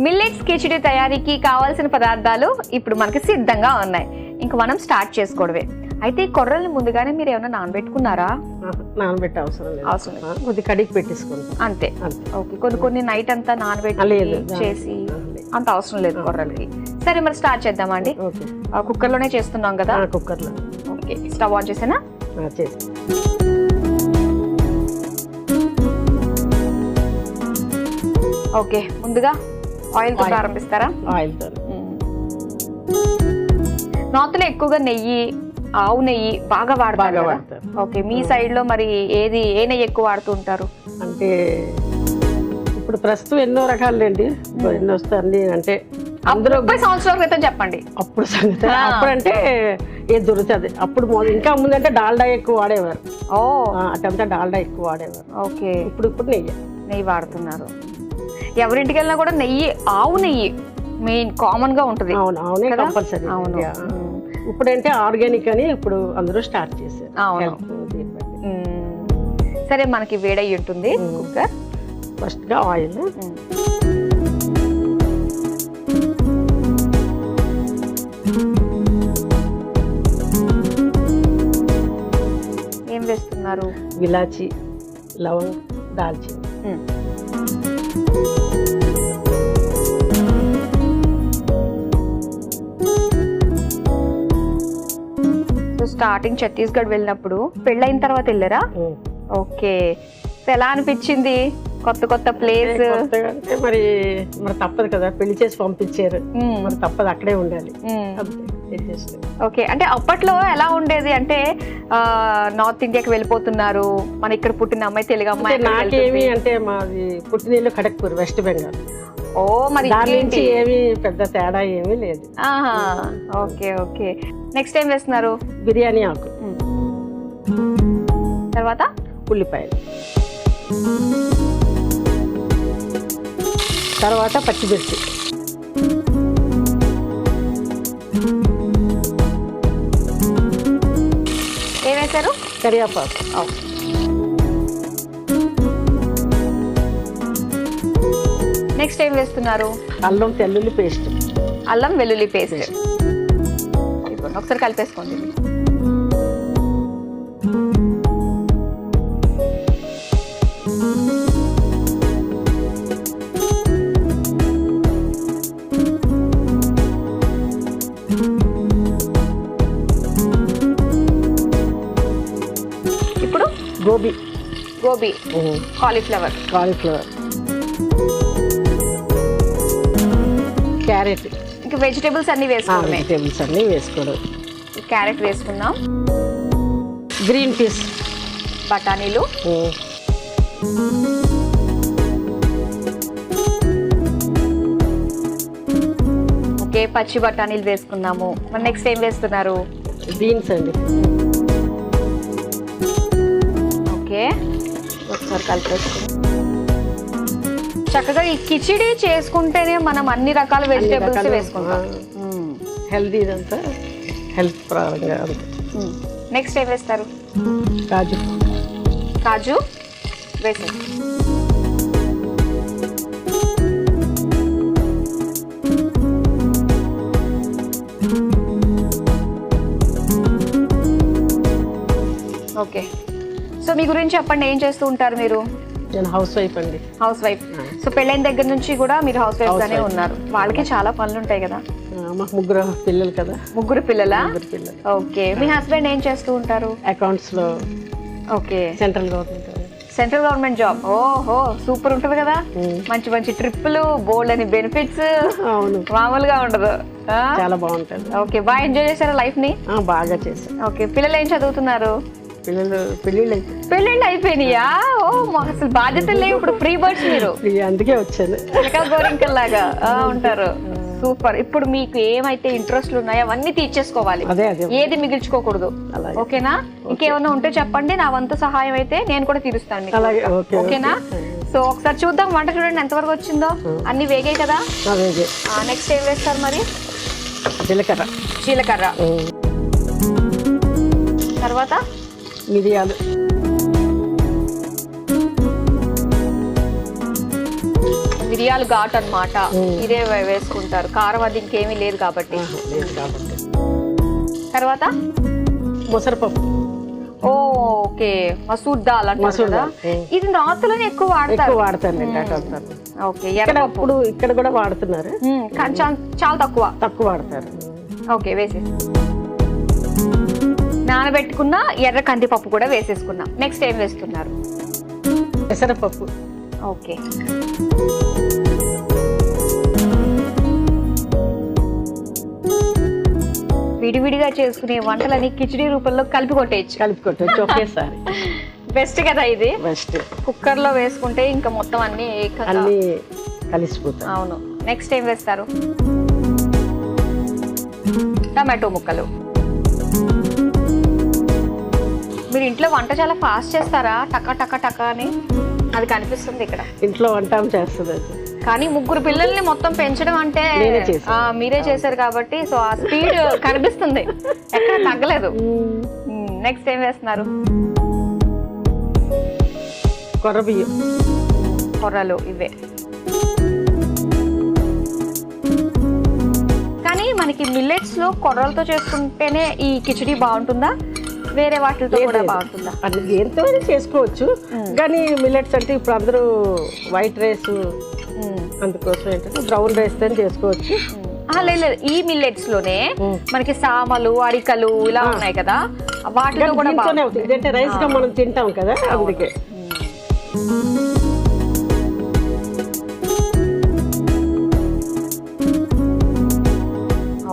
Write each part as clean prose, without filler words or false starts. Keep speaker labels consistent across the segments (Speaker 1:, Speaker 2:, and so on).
Speaker 1: Millets khichdi తయారీకి కావాల్సిన పదార్థాలు ఇప్పుడు మనకి సిద్ధంగా ఉన్నాయి. ఇంకా మనం స్టార్ట్ చేసుకోవడమే. అయితే ఈ కొర్రల్ని ముందుగానే మీరు ఏమైనా నానబెట్టుకున్నారా?
Speaker 2: నానబెట్టే అవసరం లేదు, కొద్ది కడిగి పెట్టేసుకుంటాం
Speaker 1: అంతే. ఓకే, కొన్ని నైట్ అంతా నానబెట్టి చేసి అంత అవసరం లేదు కొర్రలకి. సరే మరి స్టార్ట్ చేద్దామండి. కుక్కర్ లోనే చేస్తున్నాం కదా?
Speaker 2: కుక్కర్ లో.
Speaker 1: ఓకే, స్టవ్ ఆన్ చేసేనా?
Speaker 2: చేసి
Speaker 1: ఓకే, ముందుగా ఆయిల్ తో ప్రారంభిస్తారా?
Speaker 2: ఆయిల్ తో.
Speaker 1: నార్త్ లో ఎక్కువగా నెయ్యి, ఆవు నెయ్యి బాగా వాడతారు. ఓకే, మీ సైడ్ లో మరి ఏ నెయ్యి ఎక్కువ వాడుతూ ఉంటారు?
Speaker 2: అంటే ఇప్పుడు ప్రస్తుతం ఎన్నో రకాలండి, ఎన్నో వస్తాయి. అంటే
Speaker 1: అందులో 30 సంవత్సరాల క్రితం చెప్పండి.
Speaker 2: అప్పుడు సంగతి అప్పుడంటే ఏది దొరుకుతుంది. అప్పుడు ఇంకా ముందంటే డాల్డా ఎక్కువ వాడేవారు. అటంతా డాల్డా ఎక్కువ వాడేవారు.
Speaker 1: ఓకే,
Speaker 2: ఇప్పుడు నెయ్యి
Speaker 1: వాడుతున్నారు. ఎవరింటికి వెళ్ళినా కూడా నెయ్యి, ఆవు నెయ్యి మెయిన్ కామన్ గా ఉంటుంది.
Speaker 2: అవును, అవునే కంపల్సరీ. అవును, ఇప్పుడంటే ఆర్గానిక్ అని ఇప్పుడు అందరూ స్టార్ట్ చేశారు.
Speaker 1: సరే, మనకి వేడయ్యి ఉంటుంది కుక్కర్.
Speaker 2: ఫస్ట్ గా ఆయిల్.
Speaker 1: ఏం వేస్తున్నారు?
Speaker 2: ఇలాచి, లవంగ్, దాల్చిని.
Speaker 1: స్టార్టింగ్ ఛత్తీస్గఢ్ వెళ్ళినప్పుడు పెళ్ళైన తర్వాత వెళ్ళారా? ఓకే, ఎలా అనిపించింది? కొత్త ప్లేస్
Speaker 2: అంటే మరి తప్పదు కదా, పెళ్లి చేసి పంపించారు, మరి తప్పదు, అక్కడే ఉండాలి.
Speaker 1: ఓకే, అంటే అప్పట్లో ఎలా ఉండేది అంటే నార్త్ ఇండియాకి వెళ్ళిపోతున్నారు, మన ఇక్కడ పుట్టిన అమ్మాయి తెలుగు అమ్మాయి.
Speaker 2: నాకేమి అంటే మాది పుట్టినీళ్ళు ఖడక్పూర్, వెస్ట్ బెంగాల్.
Speaker 1: ఓ, మరి
Speaker 2: దాని నుంచి ఏమి పెద్ద తేడా ఏమీ లేదు.
Speaker 1: ఓకే ఓకే, నెక్స్ట్ ఏం వేస్తున్నారు?
Speaker 2: బిర్యానీ ఆకు,
Speaker 1: తర్వాత
Speaker 2: ఉల్లిపాయలు, తర్వాత పచ్చిమిర్చి,
Speaker 1: ఏం వేశారు?
Speaker 2: కరివేపాకు.
Speaker 1: నెక్స్ట్ ఏం వేస్తున్నారు?
Speaker 2: అల్లం వెల్లుల్లి పేస్ట్.
Speaker 1: అల్లం వెల్లుల్లి పేస్ట్ ఒకసారి కలిపేసుకోండి. ఇప్పుడు
Speaker 2: గోబీ,
Speaker 1: కాలీఫ్లవర్,
Speaker 2: క్యారెట్,
Speaker 1: ఇంకా వెజిటేబుల్స్ అన్ని
Speaker 2: వేసుకోవడం.
Speaker 1: క్యారెట్ వేసుకుందాం,
Speaker 2: గ్రీన్ పీస్,
Speaker 1: బఠానీలు, ఓకే, పచ్చి బఠానీలు వేసుకున్నాము. మరి నెక్స్ట్ ఏం వేస్తున్నారు?
Speaker 2: బీన్స్ అండి.
Speaker 1: ఓకే, ఒకసారి కలిపేసుకుందాం. చక్కగా ఈ కిచిడి చేసుకుంటేనే మనం అన్ని రకాల వెజిటేబుల్స్ వేసుకుంటాం.
Speaker 2: హెల్దీ, ఇదంతా హెల్త్ పరంగా.
Speaker 1: నెక్స్ట్ ఏం వేస్తారు? కాజు వేసారు. ఓకే, సో మీ గురించి చెప్పండి, ఏం చేస్తూ ఉంటారు మీరు?
Speaker 2: నేను హౌస్ వైఫ్ అండి.
Speaker 1: House wife. సో పెళ్ళైన దగ్గర నుంచి కూడా మీరు హౌస్ వైఫ్ గానే ఉన్నారు. వాళ్ళకి చాలా పనులు ఉంటాయి కదా?
Speaker 2: మాకు 3 పిల్లలు కదా.
Speaker 1: 3 పిల్లలా?
Speaker 2: 3 పిల్లలు.
Speaker 1: ఓకే, మీ హస్బెండ్ ఏం చేస్తూ ఉంటారు?
Speaker 2: అకౌంట్స్ లో.
Speaker 1: Okay,
Speaker 2: central
Speaker 1: government job. ఓహో, సూపర్ ఉంటుంది కదా. మంచి ట్రిప్పులు, బోల్డ్ అని బెనిఫిట్స్.
Speaker 2: అవును,
Speaker 1: మామూలుగా ఉండదు,
Speaker 2: చాలా బాగుంటుంది.
Speaker 1: ఓకే, బాగా ఎంజాయ్ చేశారా లైఫ్ ని?
Speaker 2: బాగా చేశాను.
Speaker 1: ఓకే, పిల్లలు ఏం చదువుతున్నారు? పెళ్ళిళ్ళు అయిపోయినాయా? ఓ, మాకు అసలు బాధ్యతలు లేవు, ఇప్పుడు ఫ్రీ బర్డ్స్ మీరు.
Speaker 2: అందుకే వచ్చాను.
Speaker 1: గోరింకల్లాగా ఉంటారు. సూపర్. ఇప్పుడు మీకు ఏమైతే ఇంట్రెస్ట్లు ఉన్నాయో అవన్నీ తీర్చేసుకోవాలి, ఏది మిగిల్చుకోకూడదు. ఓకేనా? ఇంకేమన్నా ఉంటే చెప్పండి, నా వంతు సహాయం అయితే నేను కూడా తీరుస్తాను. ఓకేనా? సో ఒకసారి చూద్దాం, వంట చూడండి ఎంతవరకు వచ్చిందో. అన్ని వేగాయి కదా. నెక్స్ట్ ఏం వేస్తారు మరి?
Speaker 2: జీలకర్ర.
Speaker 1: తర్వాత
Speaker 2: మిరియాలు,
Speaker 1: మిరియాలు ఘాటు అన్నమాట. ఇదే వేసుకుంటారు, కారం అది ఇంకేమీ లేదు కాబట్టి.
Speaker 2: లేదు కాబట్టి.
Speaker 1: తర్వాత
Speaker 2: మొసరపప్పు.
Speaker 1: ఓకే, మసూర్ దాల్ అంటారు కదా. ఇది నార్త్ లోనే ఎక్కువ
Speaker 2: వాడతారండి.
Speaker 1: ఓకే, ఎర్రపప్పు
Speaker 2: ఇక్కడ కూడా వాడుతున్నారు,
Speaker 1: కానీ చాలా తక్కువ
Speaker 2: వాడతారు.
Speaker 1: ఓకే, వేసేసి నానబెట్టుకున్న ఎర్ర కందిపప్పు కూడా వేసేసుకున్నాం. నెక్స్ట్ ఏం వేస్తున్నారు?
Speaker 2: పెసరపప్పు.
Speaker 1: ఓకే, విడివిడిగా చేసుకునే వంటలని కిచిడి రూపంలో కలిపి కొట్టేయచ్చు
Speaker 2: ఒకేసారి.
Speaker 1: బెస్ట్ కదా ఇది.
Speaker 2: బెస్ట్.
Speaker 1: కుక్కర్ లో వేసుకుంటే ఇంకా మొత్తం అన్ని
Speaker 2: కలిసిపోతాయి.
Speaker 1: అవును. నెక్స్ట్ ఏం వేస్తారు? టమాటో ముక్కలు. మీరు ఇంట్లో వంట చాలా ఫాస్ట్ చేస్తారా? టక టక టక అని అది కనిపిస్తుంది ఇక్కడ.
Speaker 2: ఇంట్లో వంట చేస్తుంది,
Speaker 1: కానీ 3 పిల్లల్ని మొత్తం పెంచడం అంటే మీరే చేశారు కాబట్టి సో ఆ స్పీడ్ కనిపిస్తుంది, ఎక్కడ తగ్గలేదు. నెక్స్ట్ ఏం వేస్తున్నారు?
Speaker 2: కొర్రబియ్యం.
Speaker 1: కొర్రలు ఇవే. కానీ మనకి మిల్లెట్స్ లో కొర్రలతో చేసుకుంటేనే ఈ కిచడీ బాగుంటుందా, వేరే వాటితో కూడా బాగుంటుందా?
Speaker 2: దేంతో చేసుకోవచ్చు, కానీ మిల్లెట్స్ అంటే ఇప్పుడు అందరూ వైట్ రైస్, అందుకోసం ఏంటంటే బ్రౌన్ రైస్ తో చేసుకోవచ్చు.
Speaker 1: లేదు, ఈ మిల్లెట్స్ లోనే మనకి సామలు, అరికలు ఇలా ఉన్నాయి కదా, వాటితో కూడా
Speaker 2: ఇదంటే రైస్ గా మనం తింటాం కదా, అందుకే.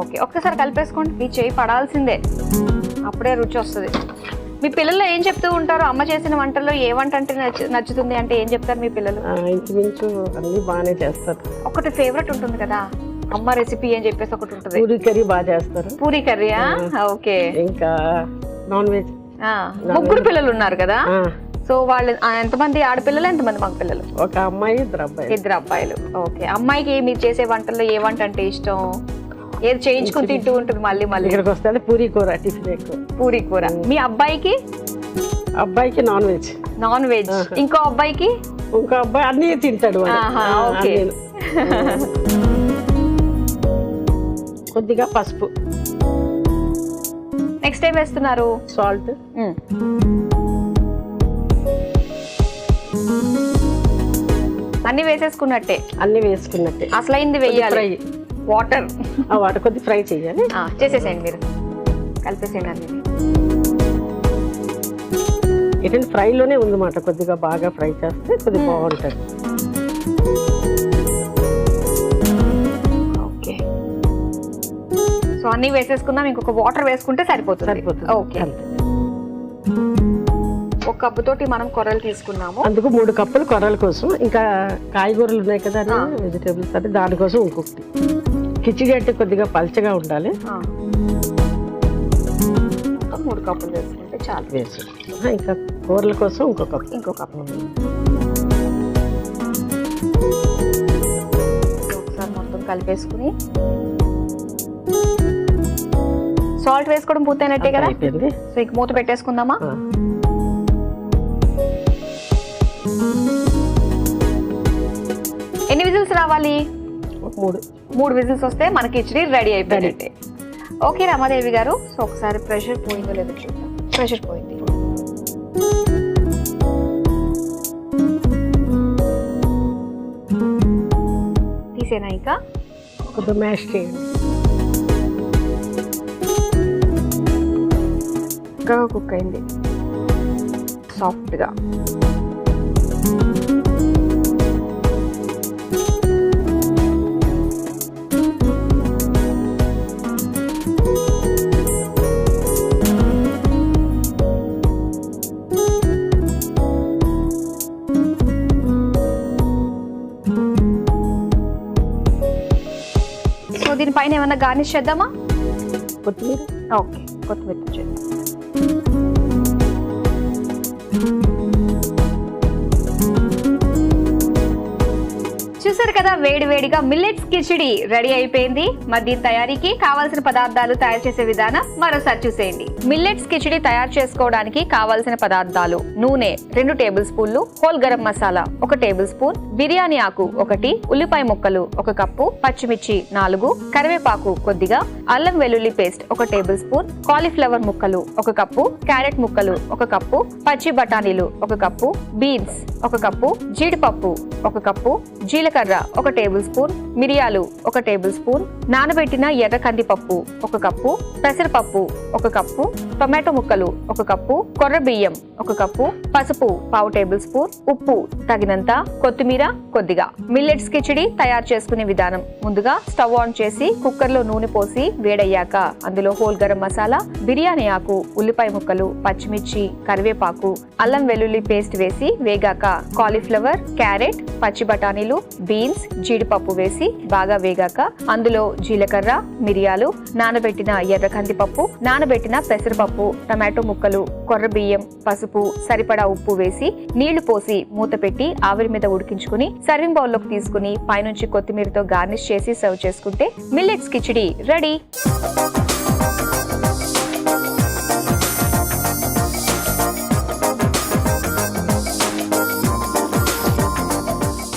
Speaker 1: ఓకే, ఒక్కసారి కలిపేసుకోండి. మీ చేయి పడాల్సిందే, అప్పుడే రుచి వస్తుంది. మీ పిల్లలు ఏం చెప్తూ ఉంటారు? అమ్మ చేసిన వంటల్లో ఏ వంట అంటే నచ్చుతుంది అంటే ఏం చెప్తారు మీ పిల్లలు?
Speaker 2: ఇంచుమించు అన్ని బాగానే చేస్తారు.
Speaker 1: ఒకటి ఫేవరెట్ ఉంటుంది కదా, అమ్మ రెసిపీ అని చెప్పేసి ఒకటి ఉంటుంది.
Speaker 2: పూరీ కర్రీ బాగా చేస్తారు.
Speaker 1: పూరీ కర్రీయా? ఓకే.
Speaker 2: ఇంకా నాన్ వెజ్.
Speaker 1: 3 పిల్లలు ఉన్నారు కదా, సో వాళ్ళు ఎంతమంది ఆడపిల్లలు, ఎంతమంది మగ పిల్లలు?
Speaker 2: ఒక అమ్మాయి,
Speaker 1: 2 అబ్బాయిలు. ఓకే, అమ్మాయికి మీరు చేసే వంటల్లో ఏ వంట అంటే ఇష్టం? ఏది చేయించుకుని తింటూ ఉంటుంది మళ్ళీ మళ్ళీ?
Speaker 2: ఇక్కడికి వస్తే పూరీ కూర, టిఫిన్ ఎక్కువ
Speaker 1: పూరీ కూర. మీ అబ్బాయికి?
Speaker 2: అబ్బాయికి నాన్ వెజ్.
Speaker 1: Non veg. ఇంకో అబ్బాయికి?
Speaker 2: ఇంకో అబ్బాయి అన్ని తింటాడు.
Speaker 1: ఓకే.
Speaker 2: కొద్దిగా పసుపు.
Speaker 1: నెక్స్ట్ ఏం వేస్తున్నారు?
Speaker 2: సాల్ట్.
Speaker 1: అన్ని వేసేసుకున్నట్టే?
Speaker 2: అన్ని వేసుకున్నట్టే.
Speaker 1: అసలైంది వేయాలి, వాటర్.
Speaker 2: వాటర్ కొద్ది ఫ్రై చేయాలి.
Speaker 1: చేసేసేయండి, మీరు కలిపేసేయండి అన్ని.
Speaker 2: ఏంటంటే ఫ్రైలోనే ఉందన్నమాట, కొద్దిగా బాగా ఫ్రై చేస్తే కొద్దిగా బాగుంటుంది.
Speaker 1: ఓకే, సో అన్ని వేసేసుకుందాం. ఇంకొక వాటర్ వేసుకుంటే సరిపోతుంది. ఓకే, 1 కప్పుతోటి మనం కొర్రలు తీసుకున్నాము.
Speaker 2: అందుకు 3 కప్పులు కొర్రల కోసం. ఇంకా కాయగూరలు ఉన్నాయి కదా, వెజిటేబుల్స్ అంటే దానికోసం ఇంకొకటి. కిచిడి అంటే కొద్దిగా పల్చగా ఉండాలి.
Speaker 1: 3 కప్పులు వేసుకుంటే చాలు.
Speaker 2: వేసు. ఇంకా కూరల కోసం ఇంకో కప్పు.
Speaker 1: ఒకసారి మొత్తం కలిపేసుకుని సాల్ట్ వేసుకోవడం పూర్తయినట్టే కదా. సో ఇంక మూత పెట్టేసుకుందామా? ఎన్ని విజిల్స్ రావాలి? 3 విజిల్స్ వస్తే మనకి కిచడీ రెడీ అయిపోయినట్టే. ఓకే రమాదేవి గారు, సో ఒకసారి ప్రెషర్ పోయిందో లేదో చూద్దాం. ప్రెషర్ పోయింది. తీసేనా? ఇంకా
Speaker 2: కొద్దిగా మ్యాష్ చేయండి.
Speaker 1: చక్కగా కుక్ అయింది, సాఫ్ట్గా. దీనిపైన ఏమన్నా గార్నిష్ చేద్దామా?
Speaker 2: కొత్తిమీర.
Speaker 1: ఓకే, కొత్తిమీర చేద్దాం. చూసారు కదా, వేడి వేడిగా మిల్లెట్స్ కిచిడి రెడీ అయిపోయింది. మరి దీని తయారీకి కావాల్సిన పదార్థాలు, తయారు చేసే విధానం మరోసారి చూసేయండి. మిల్లెట్స్ కిచిడి తయారు చేసుకోవడానికి కావాల్సిన పదార్థాలు: నూనె 2 టేబుల్ స్పూన్లు, whole garam masala 1 table spoon, biryani ఆకు 1, ఉల్లిపాయ ముక్కలు 1 కప్పు, పచ్చిమిర్చి 4, కరివేపాకు కొద్దిగా, అల్లం వెల్లుల్లి పేస్ట్ 1 టేబుల్ స్పూన్, కాలీఫ్లవర్ ముక్కలు 1 కప్పు, క్యారెట్ ముక్కలు 1 కప్పు, పచ్చి బఠానీలు 1 కప్పు, బీన్స్ 1 కప్పు, జీడిపప్పు 1 కప్పు, జీలకర్ర 1 టేబుల్ స్పూన్, మిరియాలు 1 టేబుల్ స్పూన్, నానబెట్టిన ఎర్ర కందిపప్పు 1 కప్పు, పెసరపప్పు 1 కప్పు, టొమాటో ముక్కలు 1 కప్పు, కొర్ర బియ్యం 1 కప్పు, పసుపు 1/2 టేబుల్ స్పూన్, ఉప్పు తగినంత, కొత్తిమీర కొద్దిగా. మిల్లెట్స్ కిచిడి తయారు చేసుకునే విధానం: ముందుగా స్టవ్ ఆన్ చేసి కుక్కర్ లో నూనె పోసి వేడయ్యాక అందులో హోల్ గరం మసాలా, బిర్యానీ ఆకు, ఉల్లిపాయ ముక్కలు, పచ్చిమిర్చి, కరివేపాకు, అల్లం వెల్లుల్లి పేస్ట్ వేసి వేగాక కాలీఫ్లవర్, క్యారెట్, పచ్చి బఠానీలు, బీన్స్, జీడిపప్పు వేసి బాగా వేగాక అందులో జీలకర్ర, మిరియాలు, నానబెట్టిన ఎర్ర కందిపప్పు, నానబెట్టిన పెసరపప్పు, టమాటో ముక్కలు, కొర్ర బియ్యం, పసుపు, సరిపడా ఉప్పు వేసి నీళ్లు పోసి మూత పెట్టి ఆవిరి మీద ఉడికించుకుని సర్వింగ్ బౌల్ లోకి తీసుకుని పైనుంచి కొత్తిమీరతో గార్నిష్ చేసి సర్వ్ చేసుకుంటే మిల్లెట్స్ కిచిడి రెడీ.